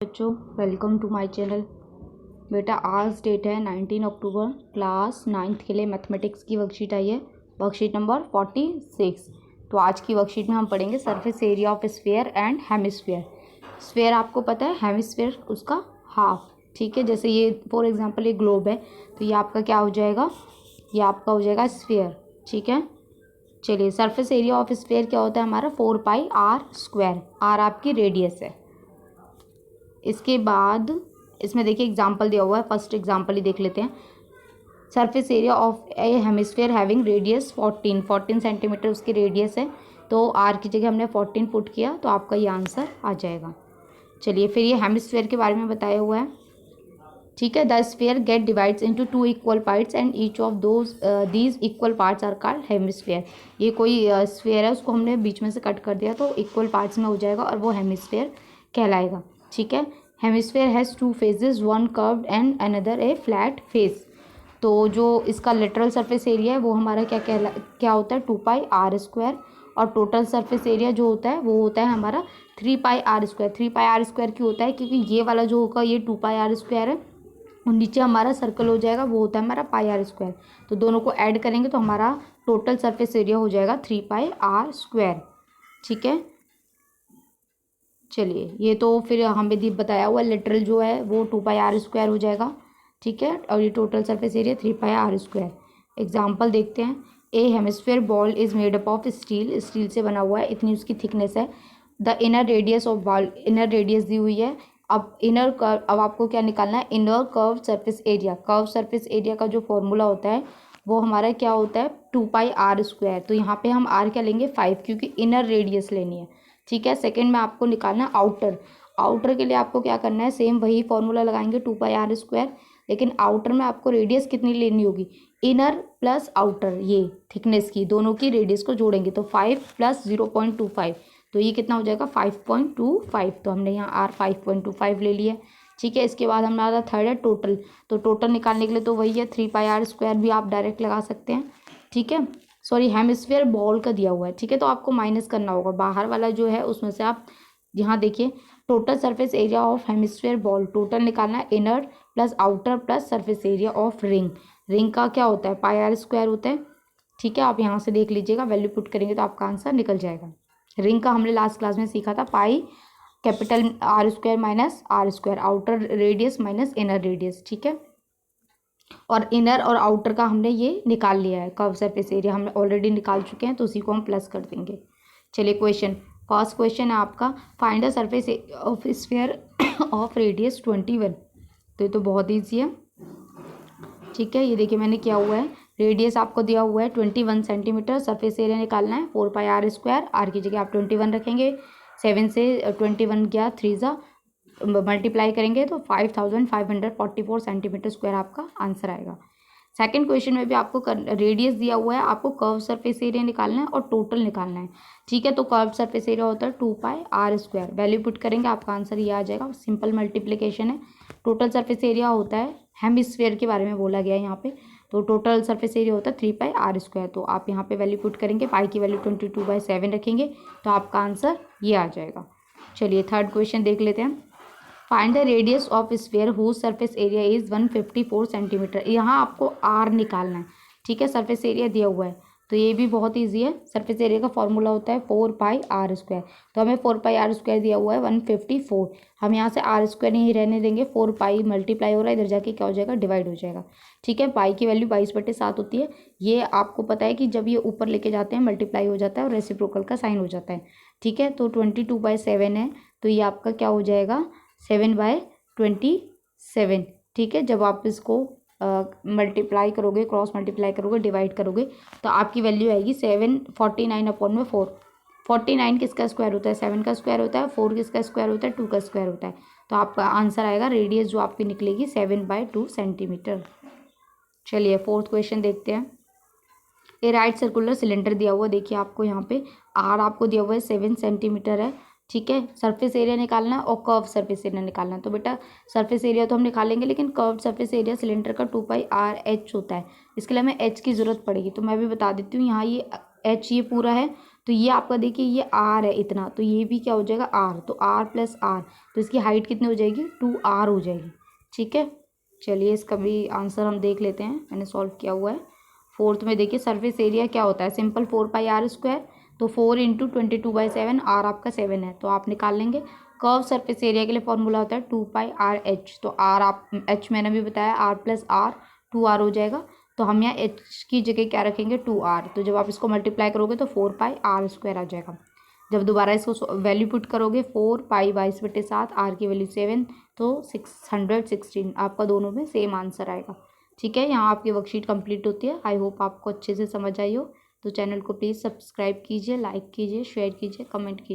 बच्चों, welcome to my channel. बेटा, आज डेट है 19 अक्टूबर। क्लास 9th के लिए मैथमेटिक्स की वर्कशीट आई है, वर्कशीट नंबर 46। तो आज की वर्कशीट में हम पढ़ेंगे surface area of sphere and hemisphere. Sphere आपको पता है, हेमिस्फीयर उसका हाफ। ठीक है, जैसे ये फॉर एग्जांपल ये ग्लोब है, तो ये आपका क्या हो जाएगा, ये आपका हो जाएगा स्फीयर। ठीक है, चलिए, सरफेस एरिया ऑफ स्फीयर क्या होता है हमारा, 4πr²। आर आपकी रेडियस है। इसके बाद इसमें देखिए एग्जाम्पल दिया हुआ है, फर्स्ट एग्जाम्पल ही देख लेते हैं। Surface area of A hemisphere having radius 14 centimetre उसकी रेडियस है। तो आर की जगह हमने 14 पुट किया, तो आपका ये आंसर आ जाएगा। चलिए, फिर ये हेमिस्फीयर के बारे में बताया हुआ है। ठीक है, the sphere get divides into 2 equal parts and each of these equal parts are called hemisphere. ये कोई स्फीयर है, उसको हमने बीच में से कट कर दिया तो इक्वल पार्ट्स में हो जाएगा और वो हेमिस्फीयर कहलाएगा। ठीक है, hemisphere has 2 phases, one curved and another A flat face. तो जो इसका लिटरल सरफेस एरिया है वो हमारा क्या होता है, 2πr²। और टोटल सरफेस एरिया जो होता है वो होता है हमारा 3πr²। 3πr² क्यों होता है, क्योंकि ये वाला जो होगा ये 2πr² है और नीचे हमारा सर्कल हो जाएगा, वो होता है हमारा πr²। तो दोनों को ऐड करेंगे तो हमारा टोटल सरफेस एरिया हो जाएगा 3πr²। ठीक है, चलिए, ये तो फिर हमें भी बताया हुआ लिटरल जो है वो 2πr² हो जाएगा। ठीक है, और ये total surface area 3πr²। Example देखते हैं। A hemisphere ball is made up of steel. Steel से बना हुआ है, इतनी उसकी थिकनेस है। The inner radius of ball, inner radius दी हुई है। अब आपको क्या निकालना है, inner curve surface area. Curve surface area का जो फॉर्मूला होता है वो हमारा क्या होता है, 2πr²। तो यहाँ पे हम आर क्या लेंगे, 5, क्योंकि इनर रेडियस लेनी है। ठीक है, सेकंड में आपको निकालना है आउटर। आउटर के लिए आपको क्या करना है, सेम वही फॉर्मूला लगाएंगे 2πr²। लेकिन आउटर में आपको रेडियस कितनी लेनी होगी, इनर प्लस आउटर, ये थिकनेस की दोनों की रेडियस को जोड़ेंगे तो 5 + 0.25, तो ये कितना हो जाएगा 5.25। तो हमने यहाँ आर 5.25 ले लिया। ठीक है, इसके बाद हमारा थर्ड है टोटल। तो टोटल निकालने के लिए तो वही है 3πr² भी आप डायरेक्ट लगा सकते हैं। ठीक है, सॉरी, हेमिस्फीयर बॉल का दिया हुआ है। ठीक है, तो आपको माइनस करना होगा बाहर वाला जो है उसमें से। आप यहाँ देखिए, total surface area of hemisphere ball, total निकालना है inner plus outer plus surface area of ring. Ring का क्या होता है, πr² होता है। ठीक है, आप यहाँ से देख लीजिएगा, वैल्यू पुट करेंगे तो आपका आंसर निकल जाएगा। रिंग का हमने लास्ट क्लास में सीखा था, pi capital r² minus r², outer radius minus inner radius. ठीक है, और इनर और आउटर का हमने ये निकाल लिया है, कर्व सरफेस एरिया हमने ऑलरेडी निकाल चुके हैं, तो उसी को हम प्लस कर देंगे। चलिए, क्वेश्चन, फर्स्ट क्वेश्चन है आपका, find the surface of sphere of radius 21। तो ये तो बहुत ईजी है। ठीक है, ये देखिए मैंने किया हुआ है, रेडियस आपको दिया हुआ है 21 सेंटीमीटर, सरफेस एरिया निकालना है 4πr²। आर की जगह आप 21 रखेंगे, 7 से 21 गया, 3 ज़ा मल्टीप्लाई करेंगे तो 5544 सेंटीमीटर स्क्वायर आपका आंसर आएगा। सेकंड क्वेश्चन में भी आपको रेडियस दिया हुआ है, आपको कर्व सरफेस एरिया निकालना है और टोटल निकालना है। ठीक है, तो कर्व सरफेस एरिया होता है 2πr², वैल्यू पुट करेंगे आपका आंसर ये आ जाएगा, सिंपल मल्टीप्लिकेशन है। टोटल सरफेस एरिया होता है, हेमिस्फीयर के बारे में बोला गया है यहाँ पे, तो टोटल सरफेस एरिया होता है 3πr²। तो आप यहाँ पे वैल्यू पुट करेंगे, पाई की वैल्यू 22/7 रखेंगे तो आपका आंसर ये आ जाएगा। चलिए, थर्ड क्वेश्चन देख लेते हैं। Find the radius of sphere whose surface area is 154 centimetre. यहाँ आपको आर निकालना है। ठीक है, सरफेस एरिया दिया हुआ है, तो ये भी बहुत इजी है। सरफेस एरिया का फॉर्मूला होता है 4πr²। तो हमें 4πr² दिया हुआ है 154। हम यहाँ से r² नहीं रहने देंगे, 4π मल्टीप्लाई हो रहा है, इधर जाके क्या हो जाएगा, डिवाइड हो जाएगा। ठीक है, पाई की वैल्यू 22/7 होती है। ये आपको पता है कि जब ये ऊपर लेके जाते हैं मल्टीप्लाई हो जाता है और रेसिप्रोकल का साइन हो जाता है। ठीक है, तो 22/7 है, तो ये आपका क्या हो जाएगा, 7/27। ठीक है, जब आप इसको मल्टीप्लाई करोगे, क्रॉस मल्टीप्लाई करोगे, डिवाइड करोगे तो आपकी वैल्यू आएगी 749/4। 49 किसका स्क्वायर होता है, 7 का स्क्वायर होता है, 4 किसका स्क्वायर होता है, 2 का स्क्वायर होता है। तो आपका आंसर आएगा, रेडियस जो आपकी निकलेगी 7/2 सेंटीमीटर। चलिए, फोर्थ क्वेश्चन देखते हैं। ए राइट सर्कुलर सिलेंडर दिया हुआ, देखिए आपको यहाँ पे आर आपको दिया हुआ है 7 सेंटीमीटर है। ठीक है, सरफेस एरिया निकालना है और कर्व सरफेस एरिया निकालना है। तो बेटा सरफेस एरिया तो हम निकालेंगे, लेकिन कर्व सरफेस एरिया सिलेंडर का 2πr/h होता है, इसके लिए हमें h की ज़रूरत पड़ेगी। तो मैं भी बता देती हूँ, यहाँ ये h ये पूरा है, तो ये आपका देखिए ये आर है इतना, तो ये भी क्या हो जाएगा आर, तो आर प्लस आर, तो इसकी हाइट कितनी हो जाएगी 2r हो जाएगी। ठीक है, चलिए इसका भी आंसर हम देख लेते हैं, मैंने सॉल्व किया हुआ है। फोर्थ में देखिए सरफेस एरिया क्या होता है, सिंपल 4πr², तो 4 × 22/7, आर आपका 7 है तो आप निकाल लेंगे। कर्व सरफेस एरिया के लिए फॉर्मूला होता है 2πrh, तो आर आप h मैंने भी बताया, आर प्लस आर 2r हो जाएगा, तो हम यहाँ h की जगह क्या रखेंगे 2r, तो जब आप इसको मल्टीप्लाई करोगे तो 4πr² आ जाएगा। जब दोबारा इसको वैल्यू पुट करोगे 4π22/7, आर की वैल्यू 7, तो 616, आपका दोनों में सेम आंसर आएगा। ठीक है, यहाँ आपकी वर्कशीट कंप्लीट होती है। आई होप आपको अच्छे से समझ आई हो। तो चैनल को प्लीज़ सब्सक्राइब कीजिए, लाइक कीजिए, शेयर कीजिए, कमेंट कीजिए।